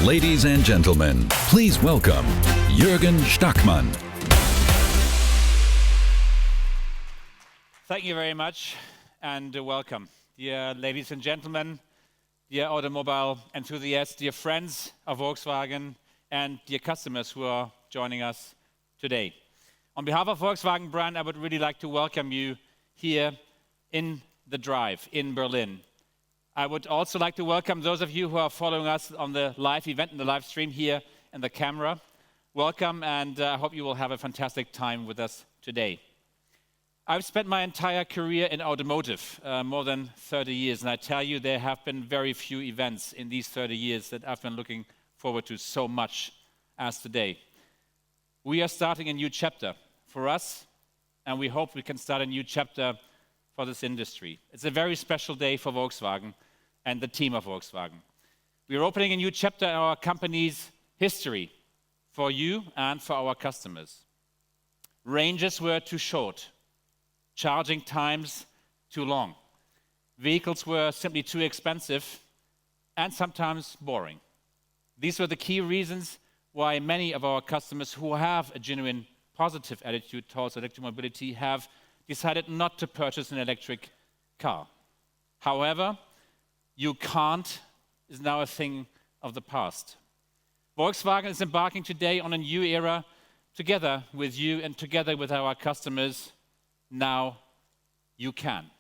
Ladies and gentlemen, please welcome Jürgen Stackmann. Thank you very much and welcome. Dear ladies and gentlemen, dear automobile enthusiasts, dear friends of Volkswagen, and dear customers who are joining us today. On behalf of Volkswagen brand, I would really like to welcome you here in the drive in Berlin. I would also like to welcome those of you who are following us on the live event and the live stream here in the camera. Welcome, and I hope you will have a fantastic time with us today. I've spent my entire career in automotive, more than 30 years, and I tell you there have been very few events in these 30 years that I've been looking forward to so much as today. We are starting a new chapter for us, and we hope we can start a new chapter for this industry. It's a very special day for Volkswagen and the team of Volkswagen. We are opening a new chapter in our company's history for you and for our customers. Ranges were too short, charging times too long. Vehicles were simply too expensive and sometimes boring. These were the key reasons why many of our customers who have a genuine positive attitude towards electromobility have decided not to purchase an electric car. However, "you can't" is now a thing of the past. Volkswagen is embarking today on a new era together with you and together with our customers. Now you can.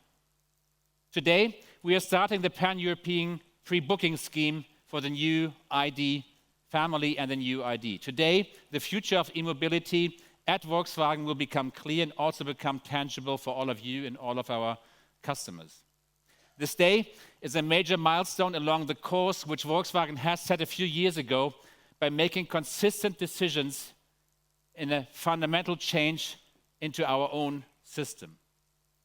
Today, we are starting the pan-European pre-booking scheme for the new ID family and the new ID. Today, the future of e-mobility at Volkswagen will become clear and also become tangible for all of you and all of our customers. This day is a major milestone along the course which Volkswagen has set a few years ago by making consistent decisions in a fundamental change into our own system.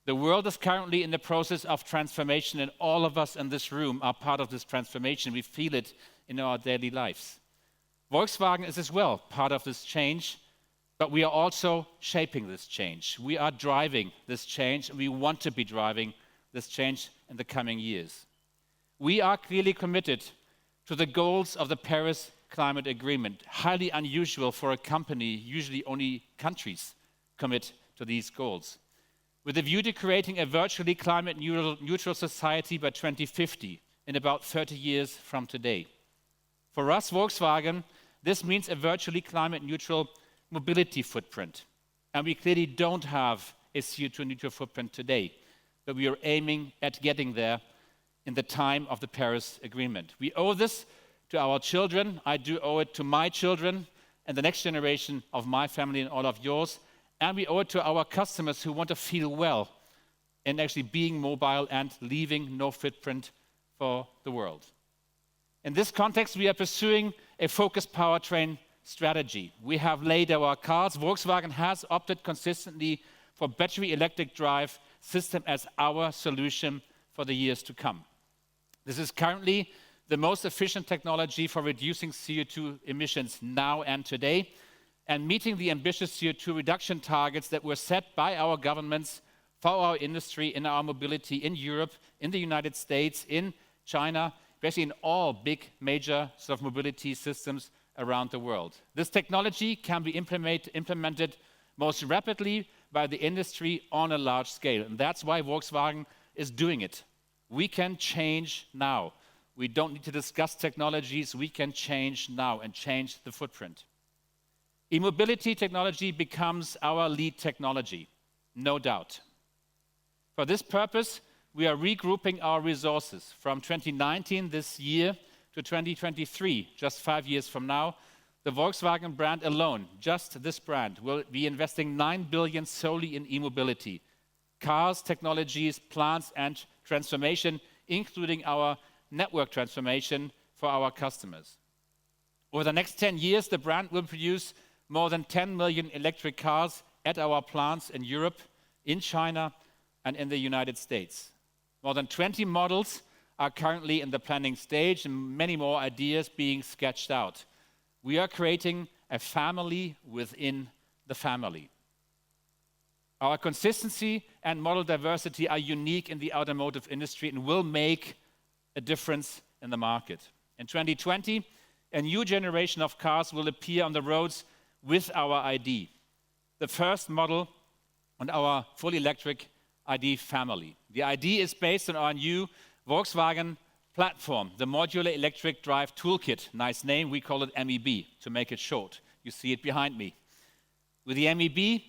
The world is currently in the process of transformation, and all of us in this room are part of this transformation. We feel it in our daily lives. Volkswagen is as well part of this change, but we are also shaping this change. We are driving this change, and we want to be driving this change in the coming years. We are clearly committed to the goals of the Paris Climate Agreement. Highly unusual for a company, usually only countries commit to these goals. With a view to creating a virtually climate neutral society by 2050, in about 30 years from today. For us, Volkswagen, this means a virtually climate neutral mobility footprint. And we clearly don't have a CO2 neutral footprint today, but we are aiming at getting there in the time of the Paris Agreement. We owe this to our children. I do owe it to my children and the next generation of my family and all of yours. And we owe it to our customers who want to feel well in actually being mobile and leaving no footprint for the world. In this context, we are pursuing a focused powertrain strategy. We have laid our cards. Volkswagen has opted consistently for battery electric drive system as our solution for the years to come. This is currently the most efficient technology for reducing CO2 emissions now and today, and meeting the ambitious CO2 reduction targets that were set by our governments for our industry in our mobility in Europe, in the United States, in China, basically in all big major sort of mobility systems around the world. This technology can be implemented most rapidly by the industry on a large scale, and that's why Volkswagen is doing it. We can change now. We don't need to discuss technologies. We can change now and change the footprint. E-mobility technology becomes our lead technology, no doubt. For this purpose, we are regrouping our resources from 2019, this year, to 2023, just 5 years from now. The Volkswagen brand alone, just this brand, will be investing 9 billion solely in e-mobility. Cars, technologies, plants, and transformation, including our network transformation for our customers. Over the next 10 years, the brand will produce more than 10 million electric cars at our plants in Europe, in China, and in the United States. More than 20 models are currently in the planning stage and many more ideas being sketched out. We are creating a family within the family. Our consistency and model diversity are unique in the automotive industry and will make a difference in the market. In 2020, a new generation of cars will appear on the roads with our ID, the first model on our fully electric ID family. The ID is based on our new Volkswagen platform, the Modular Electric Drive Toolkit. Nice name, we call it MEB to make it short. You see it behind me. With the MEB,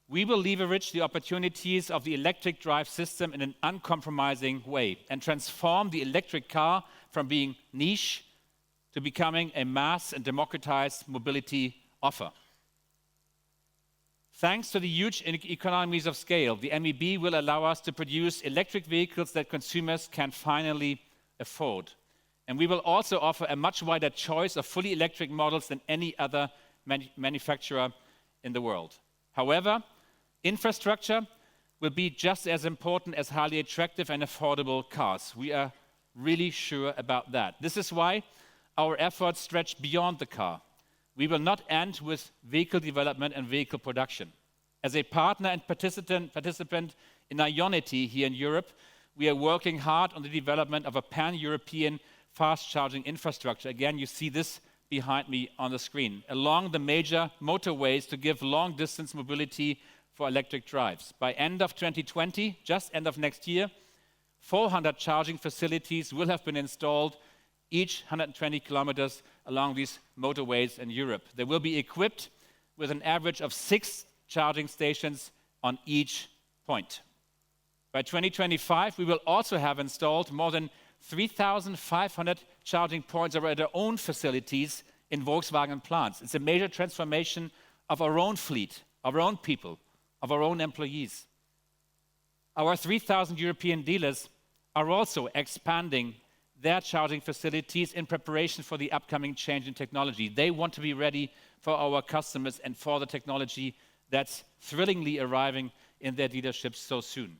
we will leverage the opportunities of the electric drive system in an uncompromising way and transform the electric car from being niche to becoming a mass and democratized mobility offer. Thanks to the huge economies of scale, the MEB will allow us to produce electric vehicles that consumers can finally afford. And we will also offer a much wider choice of fully electric models than any other manufacturer in the world. However, infrastructure will be just as important as highly attractive and affordable cars. We are really sure about that. This is why our efforts stretch beyond the car. We will not end with vehicle development and vehicle production. As a partner and participant in Ionity here in Europe, we are working hard on the development of a pan-European fast-charging infrastructure. Again, you see this behind me on the screen, along the major motorways to give long-distance mobility for electric drives. By end of 2020, just end of next year, 400 charging facilities will have been installed, each 120 kilometers along these motorways in Europe. They will be equipped with an average of 6 charging stations on each point. By 2025, we will also have installed more than 3,500 charging points at our own facilities in Volkswagen plants. It's a major transformation of our own fleet, our own people, of our own employees. Our 3,000 European dealers are also expanding their charging facilities in preparation for the upcoming change in technology. They want to be ready for our customers and for the technology that's thrillingly arriving in their dealerships so soon.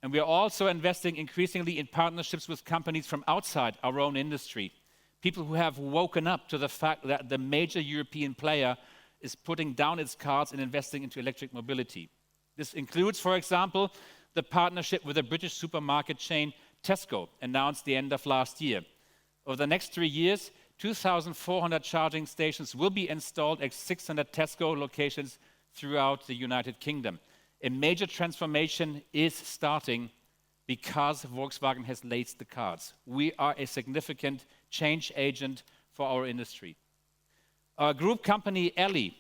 And we are also investing increasingly in partnerships with companies from outside our own industry, people who have woken up to the fact that the major European player is putting down its cards and investing into electric mobility. This includes, for example, the partnership with the British supermarket chain Tesco, announced the end of last year. Over the next 3 years, 2,400 charging stations will be installed at 600 Tesco locations throughout the United Kingdom. A major transformation is starting because Volkswagen has laced the cards. We are a significant change agent for our industry. Our group company, Elli,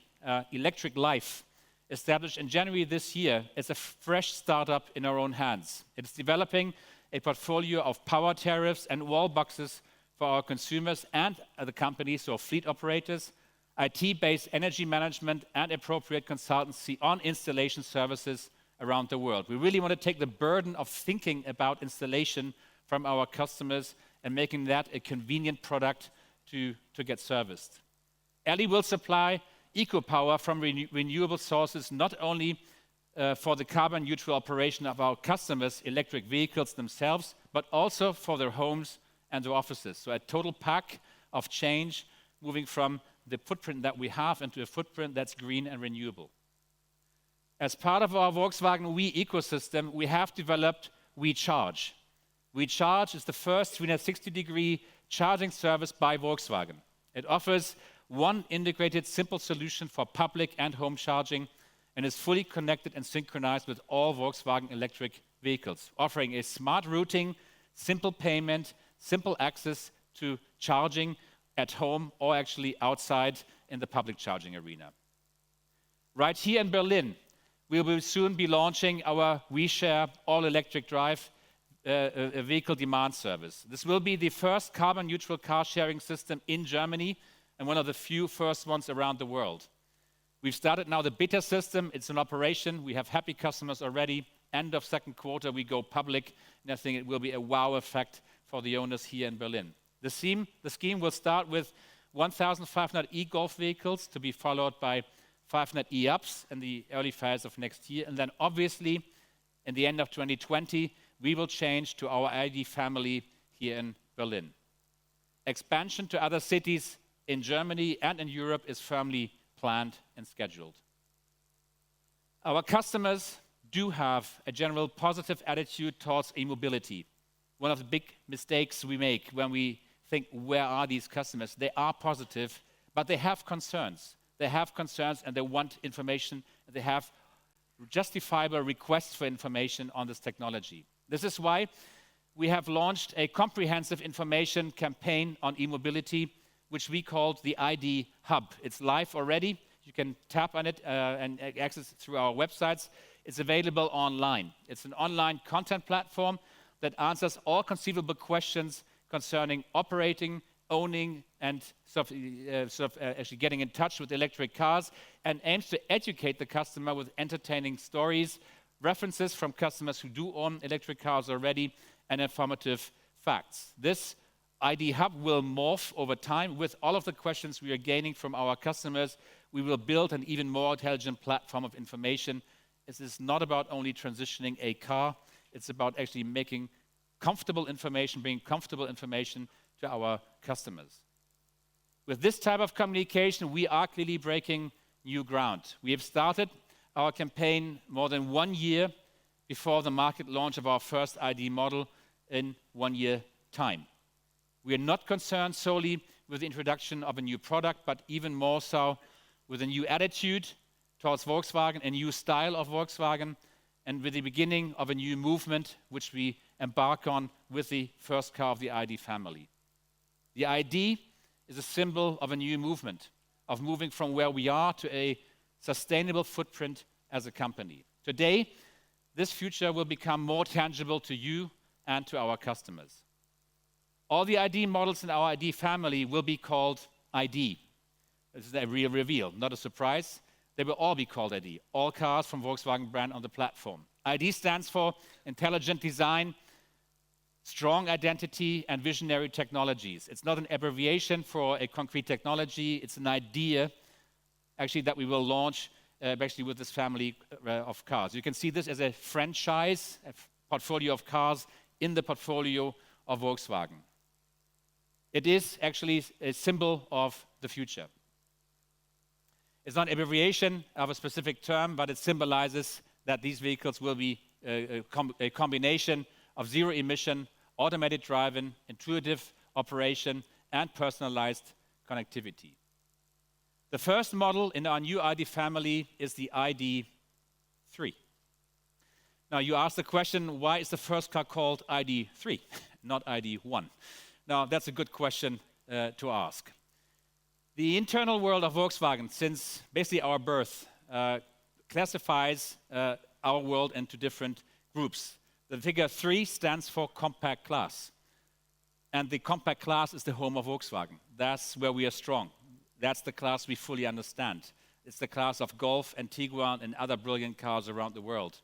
Electric Life, established in January this year, is a fresh startup in our own hands. It's developing a portfolio of power tariffs and wall boxes for our consumers and the companies, so fleet operators, IT-based energy management, and appropriate consultancy on installation services around the world. We really want to take the burden of thinking about installation from our customers and making that a convenient product to get serviced. Elli will supply eco-power from renewable sources, not only for the carbon neutral operation of our customers' electric vehicles themselves, but also for their homes and their offices. So a total pack of change, moving from the footprint that we have into a footprint that's green and renewable. As part of our Volkswagen We ecosystem, we have developed We Charge. We Charge is the first 360-degree charging service by Volkswagen. It offers one integrated, simple solution for public and home charging and is fully connected and synchronized with all Volkswagen electric vehicles, offering a smart routing, simple payment, simple access to charging at home or actually outside in the public charging arena. Right here in Berlin, we will soon be launching our WeShare all-electric drive vehicle demand service. This will be the first carbon-neutral car-sharing system in Germany and one of the few first ones around the world. We've started now the beta system. It's in operation. We have happy customers already. End of second quarter, we go public, and I think it will be a wow effect for the owners here in Berlin. The scheme will start with 1,500 e-Golf vehicles to be followed by 500 e-Ups in the early phase of next year. And then obviously, in the end of 2020, we will change to our ID family here in Berlin. Expansion to other cities in Germany and in Europe is firmly planned and scheduled. Our customers do have a general positive attitude towards e-mobility. One of the big mistakes we make when we think, where are these customers? They are positive, but they have concerns. They have concerns and they want information. They have justifiable requests for information on this technology. This is why we have launched a comprehensive information campaign on e-mobility, which we called the ID Hub. It's live already. You can tap on it and access it through our websites. It's available online. It's an online content platform that answers all conceivable questions concerning operating, owning, and actually getting in touch with electric cars, and aims to educate the customer with entertaining stories, references from customers who do own electric cars already, and informative facts. This ID Hub will morph over time with all of the questions we are gaining from our customers. We will build an even more intelligent platform of information. This is not about only transitioning a car. It's about actually making comfortable information, bringing comfortable information to our customers. With this type of communication, we are clearly breaking new ground. We have started our campaign more than 1 year before the market launch of our first ID model in 1 year time. We are not concerned solely with the introduction of a new product, but even more so with a new attitude towards Volkswagen, a new style of Volkswagen, and with the beginning of a new movement which we embark on with the first car of the ID family. The ID is a symbol of a new movement, of moving from where we are to a sustainable footprint as a company. Today, this future will become more tangible to you and to our customers. All the ID models in our ID family will be called ID. This is a real reveal, not a surprise. They will all be called ID, all cars from Volkswagen brand on the platform. ID stands for intelligent design, strong identity, and visionary technologies. It's not an abbreviation for a concrete technology. It's an idea, actually, that we will launch actually with this family of cars. You can see this as a franchise, a portfolio of cars in the portfolio of Volkswagen. It is actually a symbol of the future. It's not an abbreviation of a specific term, but it symbolizes that these vehicles will be a combination of zero emission, automated driving, intuitive operation, and personalized connectivity. The first model in our new ID family is the ID.3. Now you ask the question, why is the first car called ID.3, not ID.1? Now that's a good question to ask. The internal world of Volkswagen, since basically our birth, classifies our world into different groups. The figure 3 stands for compact class. And the compact class is the home of Volkswagen. That's where we are strong. That's the class we fully understand. It's the class of Golf and Tiguan and other brilliant cars around the world.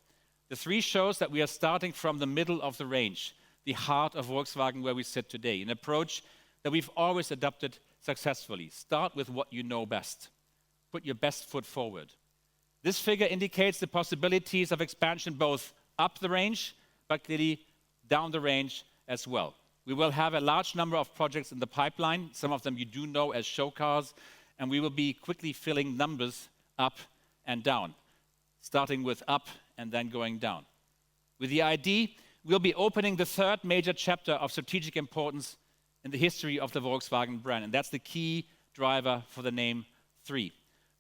The 3 shows that we are starting from the middle of the range, the heart of Volkswagen where we sit today, an approach that we've always adopted successfully. Start with what you know best. Put your best foot forward. This figure indicates the possibilities of expansion both up the range, but clearly down the range as well. We will have a large number of projects in the pipeline. Some of them you do know as show cars, and we will be quickly filling numbers up and down, starting with up and then going down. With the ID, we'll be opening the 3rd major chapter of strategic importance in the history of the Volkswagen brand, and that's the key driver for the name 3.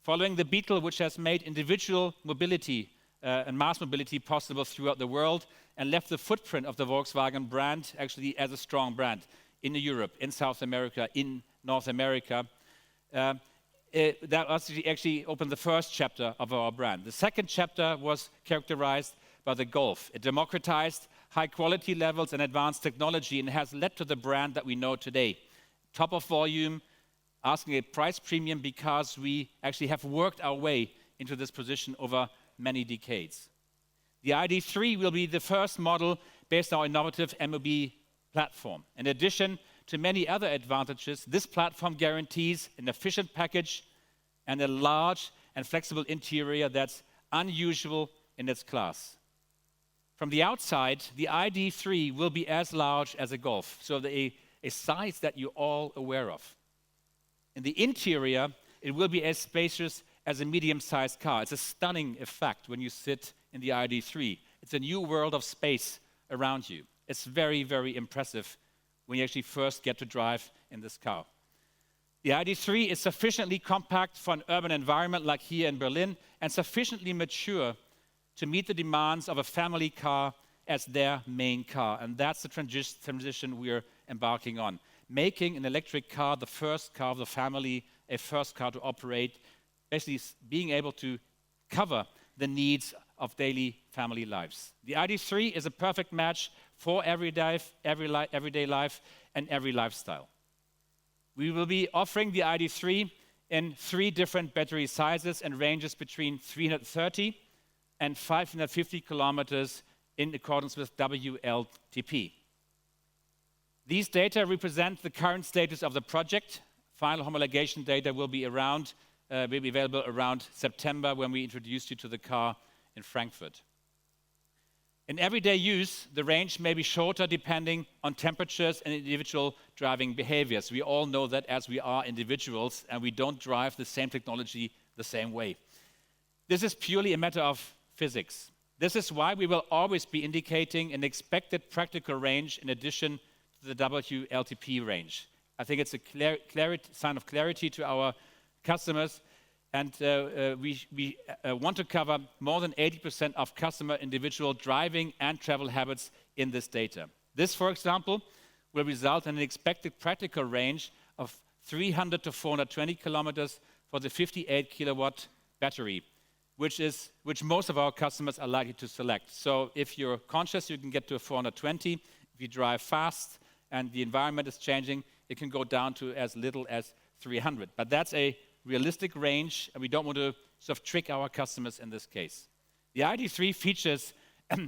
Following the Beetle, which has made individual mobility and mass mobility possible throughout the world and left the footprint of the Volkswagen brand actually as a strong brand in Europe, in South America, in North America. That actually opened the 1st chapter of our brand. The 2nd chapter was characterized by the Golf. It democratized high quality levels and advanced technology and has led to the brand that we know today. Top of volume, asking a price premium because we actually have worked our way into this position over many decades. The ID.3 will be the first model based on our innovative MOB platform. In addition to many other advantages, this platform guarantees an efficient package and a large and flexible interior that's unusual in its class. From the outside, the ID.3 will be as large as a Golf, so a size that you're all aware of. In the interior, it will be as spacious as a medium-sized car. It's a stunning effect when you sit in the ID.3. It's a new world of space around you. It's very, very impressive when you actually first get to drive in this car. The ID.3 is sufficiently compact for an urban environment like here in Berlin and sufficiently mature to meet the demands of a family car as their main car. And that's the transition we're embarking on. Making an electric car the first car of the family, a first car to operate, basically being able to cover the needs of daily family lives. The ID.3 is a perfect match for everyday life and every lifestyle. We will be offering the ID.3 in 3 different battery sizes and ranges between 330 and 550 kilometers in accordance with WLTP. These data represent the current status of the project. Final homologation data will be available around September when we introduce you to the car in Frankfurt. In everyday use, the range may be shorter depending on temperatures and individual driving behaviors. We all know that as we are individuals and we don't drive the same technology the same way. This is purely a matter of physics. This is why we will always be indicating an expected practical range in addition to the WLTP range. I think it's a sign of clarity to our customers, and we want to cover more than 80% of customer individual driving and travel habits in this data. This, for example, will result in an expected practical range of 300 to 420 kilometers for the 58 kilowatt battery, which most of our customers are likely to select. So if you're conscious, you can get to 420. If you drive fast and the environment is changing, it can go down to as little as 300. But that's a realistic range, and we don't want to sort of trick our customers in this case. The ID.3 features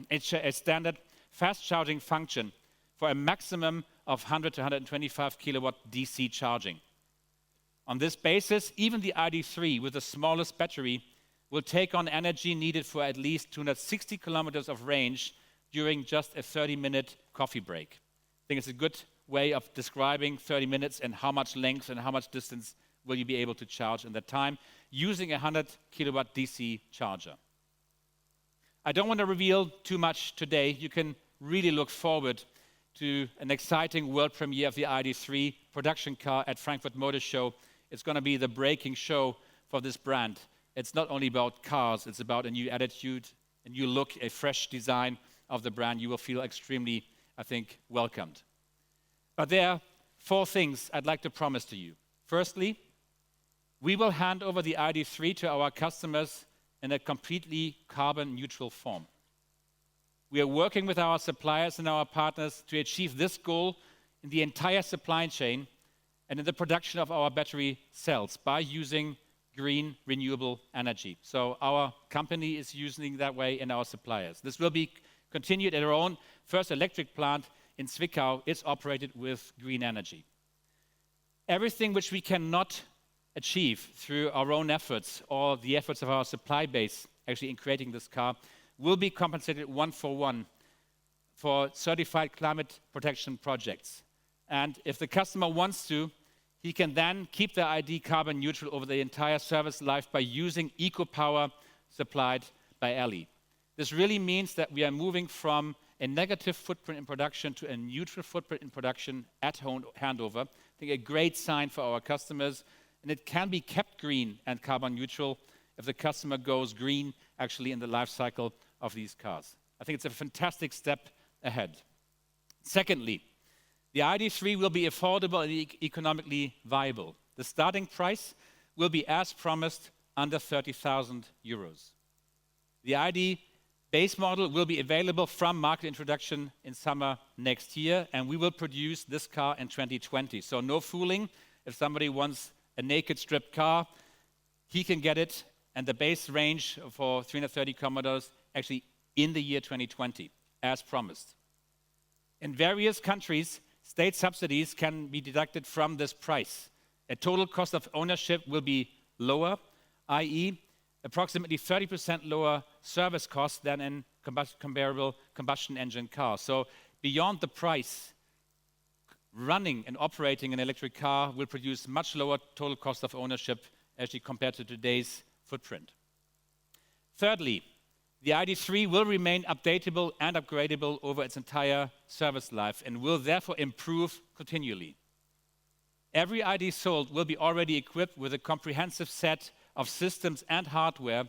a standard fast charging function for a maximum of 100 to 125 kilowatt DC charging. On this basis, even the ID.3 with the smallest battery will take on energy needed for at least 260 kilometers of range during just a 30-minute coffee break. I think it's a good way of describing 30 minutes and how much length and how much distance will you be able to charge in that time using a 100 kilowatt DC charger. I don't want to reveal too much today. You can really look forward to an exciting world premiere of the ID.3 production car at Frankfurt Motor Show. It's going to be the breaking show for this brand. It's not only about cars, it's about a new attitude, a new look, a fresh design of the brand. You will feel extremely, I think, welcomed. But there are 4 things I'd like to promise to you. Firstly, we will hand over the ID.3 to our customers in a completely carbon neutral form. We are working with our suppliers and our partners to achieve this goal in the entire supply chain and in the production of our battery cells by using green renewable energy. So our company is using that way and our suppliers. This will be continued at our own first electric plant in Zwickau. It's operated with green energy. Everything which we cannot achieve through our own efforts or the efforts of our supply base actually in creating this car will be compensated 1-for-1 for certified climate protection projects. And if the customer wants to, he can then keep the ID carbon neutral over the entire service life by using eco-power supplied by Elli. This really means that we are moving from a negative footprint in production to a neutral footprint in production at handover. I think a great sign for our customers. And it can be kept green and carbon neutral if the customer goes green actually in the life cycle of these cars. I think it's a fantastic step ahead. Secondly, the ID.3 will be affordable and economically viable. The starting price will be, as promised, under 30,000 euros. The ID base model will be available from market introduction in summer next year, and we will produce this car in 2020. So no fooling. If somebody wants a naked stripped car, he can get it, and the base range for 330 kilometers actually in the year 2020, as promised. In various countries, state subsidies can be deducted from this price. A total cost of ownership will be lower, i.e. approximately 30% lower service costs than in comparable combustion engine cars. So beyond the price, running and operating an electric car will produce much lower total cost of ownership actually compared to today's footprint. Thirdly, The ID.3 will remain updatable and upgradable over its entire service life and will therefore improve continually. Every ID sold will be already equipped with a comprehensive set of systems and hardware,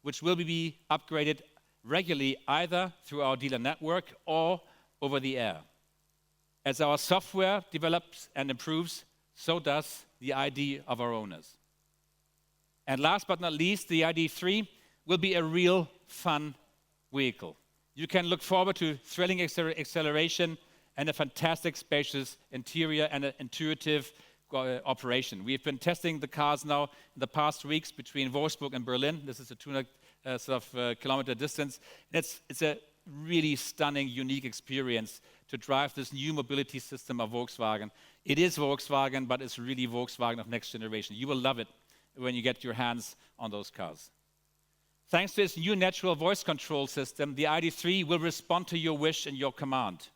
which will be upgraded regularly either through our dealer network or over the air. As our software develops and improves, so does the ID of our owners. And last but not least, the ID.3 will be a real fun vehicle. You can look forward to thrilling acceleration and a fantastic spacious interior and an intuitive operation. We've been testing the cars now in the past weeks between Wolfsburg and Berlin. This is a 200 kilometer distance. It's a really stunning, unique experience to drive this new mobility system of Volkswagen. It is Volkswagen, but it's really Volkswagen of next generation. You will love it when you get your hands on those cars. Thanks to its new natural voice control system, the ID.3 will respond to your wish and your command.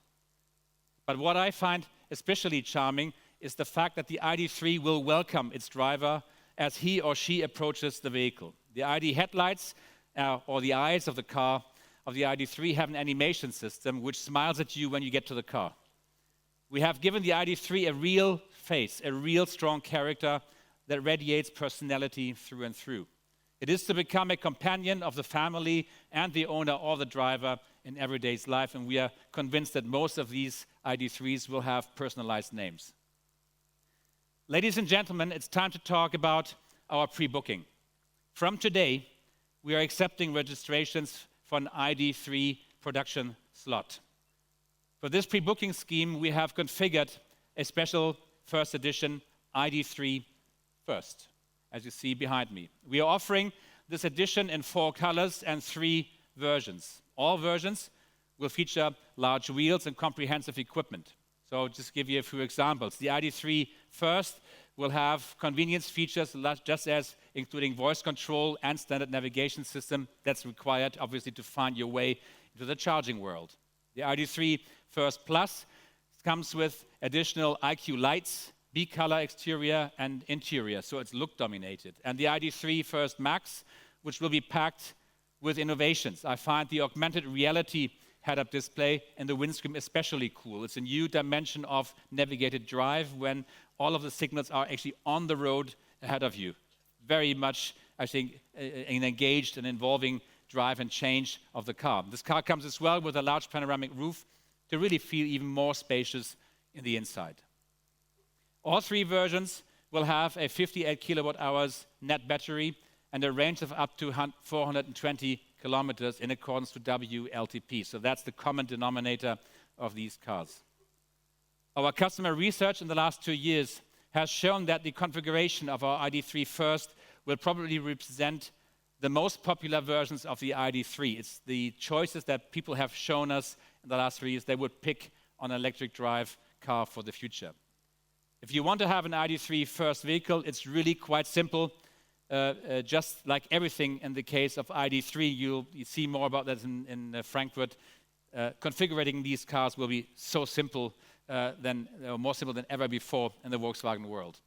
But what I find especially charming is the fact that the ID.3 will welcome its driver as he or she approaches the vehicle. The ID headlights or the eyes of the car of the ID.3 have an animation system which smiles at you when you get to the car. We have given the ID.3 a real face, a real strong character that radiates personality through and through. It is to become a companion of the family and the owner or the driver in everyday's life, and we are convinced that most of these ID.3s will have personalized names. Ladies and gentlemen, it's time to talk about our pre-booking. From today, we are accepting registrations for an ID.3 production slot. For this pre-booking scheme, we have configured a special first edition ID.3 First, as you see behind me. We are offering this edition in 4 colors and 3 versions. All versions will feature large wheels and comprehensive equipment. So just give you a few examples. The ID.3 First will have convenience features just as including voice control and standard navigation system that's required, obviously, to find your way into the charging world. The ID.3 First Plus comes with additional IQ lights, B-color exterior and interior, so it's look dominated. And the ID.3 First Max, which will be packed with innovations. I find the augmented reality head-up display in the windscreen especially cool. It's a new dimension of navigated drive when all of the signals are actually on the road ahead of you. Very much, I think, an engaged and involving drive and change of the car. This car comes as well with a large panoramic roof to really feel even more spacious in the inside. All 3 versions will have a 58 kilowatt hours net battery and a range of up to 420 kilometers in accordance to WLTP. So that's the common denominator of these cars. Our customer research in the last 2 years has shown that the configuration of our ID.3 First will probably represent the most popular versions of the ID.3. It's the choices that people have shown us in the last 3 years they would pick on an electric drive car for the future. If you want to have an ID.3 First vehicle, it's really quite simple. Just like everything in the case of ID.3, you see more about that in Frankfurt. Configuring these cars will be so simple, more simple than ever before in the Volkswagen world.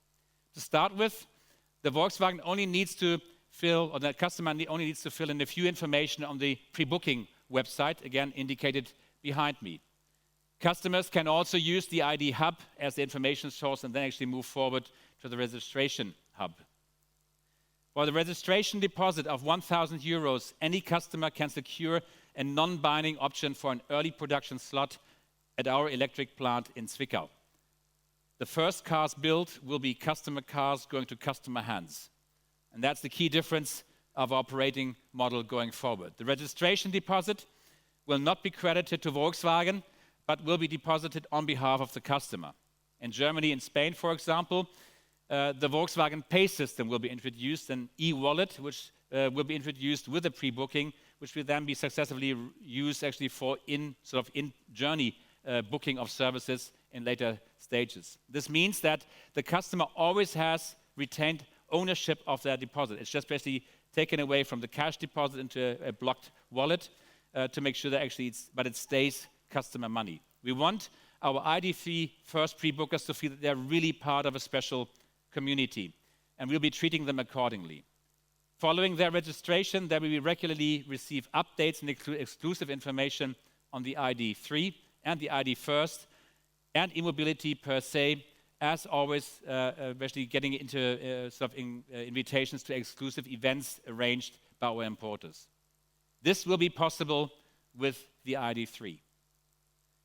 To start with, the Volkswagen only needs to fill, or the customer only needs to fill in a few information on the pre-booking website, again indicated behind me. Customers can also use the ID hub as the information source and then actually move forward to the registration hub. For the registration deposit of 1,000 euros, any customer can secure a non-binding option for an early production slot at our electric plant in Zwickau. The first cars built will be customer cars going to customer hands. And that's the key difference of our operating model going forward. The registration deposit will not be credited to Volkswagen, but will be deposited on behalf of the customer. In Germany and Spain, for example, the Volkswagen Pay system will be introduced, an e-wallet, which will be introduced with the pre-booking, which will then be successfully used actually for in-journey booking of services in later stages. This means that the customer always has retained ownership of their deposit. It's just basically taken away from the cash deposit into a blocked wallet to make sure that actually it stays customer money. We want our ID.3 First pre-bookers to feel that they're really part of a special community, and we'll be treating them accordingly. Following their registration, they will regularly receive updates and exclusive information on the ID.3 and the ID First and e-mobility per se, as always, especially getting into invitations to exclusive events arranged by our importers. This will be possible with the ID.3.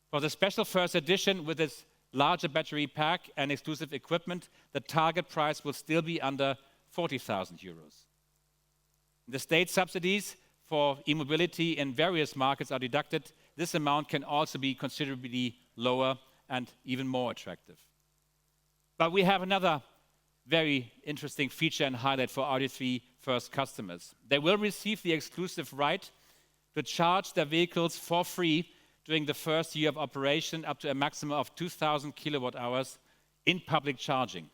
For the special first edition with its larger battery pack and exclusive equipment, the target price will still be under 40,000 euros. The state subsidies for e-mobility in various markets are deducted. This amount can also be considerably lower and even more attractive. But we have another very interesting feature and highlight for ID.3 First customers. They will receive the exclusive right to charge their vehicles for free during the first year of operation up to a maximum of 2,000 kilowatt hours in public charging.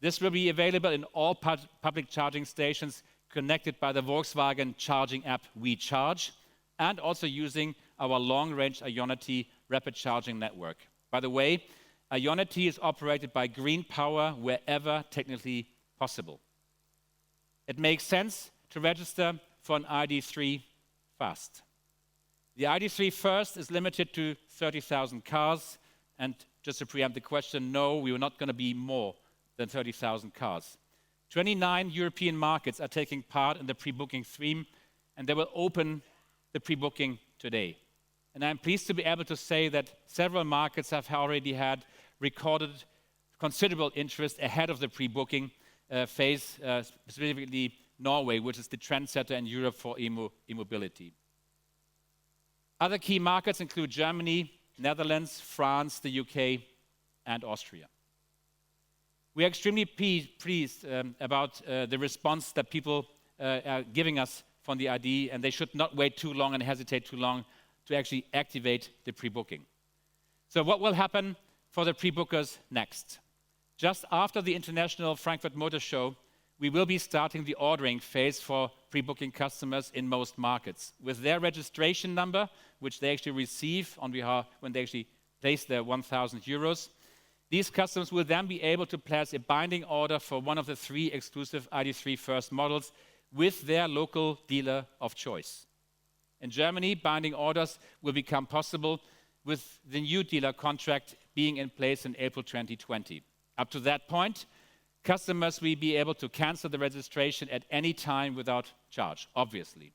This will be available in all public charging stations connected by the Volkswagen charging app WeCharge, and also using our long-range Ionity rapid charging network. By the way, Ionity is operated by green power wherever technically possible. It makes sense to register for an ID.3 fast. The ID.3 First is limited to 30,000 cars, and just to preempt the question, no, we are not going to be more than 30,000 cars. 29 European markets are taking part in the pre-booking theme, and they will open the pre-booking today. And I'm pleased to be able to say that several markets have already had recorded considerable interest ahead of the pre-booking phase, specifically Norway, which is the trendsetter in Europe for e-mobility. Other key markets include Germany, Netherlands, France, the UK, and Austria. We are extremely pleased about the response that people are giving us from the ID, and they should not wait too long and hesitate too long to actually activate the pre-booking. So what will happen for the pre-bookers next? Just after the International Frankfurt Motor Show, we will be starting the ordering phase for pre-booking customers in most markets. With their registration number, which they actually receive on behalf when they actually place their 1,000 euros, these customers will then be able to place a binding order for one of the 3 exclusive ID.3 First models with their local dealer of choice. In Germany, binding orders will become possible with the new dealer contract being in place in April 2020. Up to that point, customers will be able to cancel the registration at any time without charge, obviously.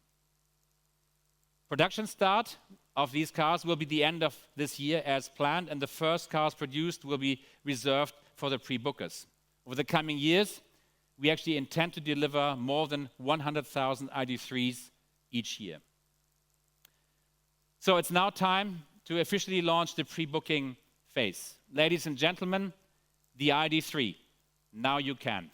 Production start of these cars will be the end of this year as planned, and the first cars produced will be reserved for the pre-bookers. Over the coming years, we actually intend to deliver more than 100,000 ID.3s each year. So it's now time to officially launch the pre-booking phase. Ladies and gentlemen, the ID.3, now you can.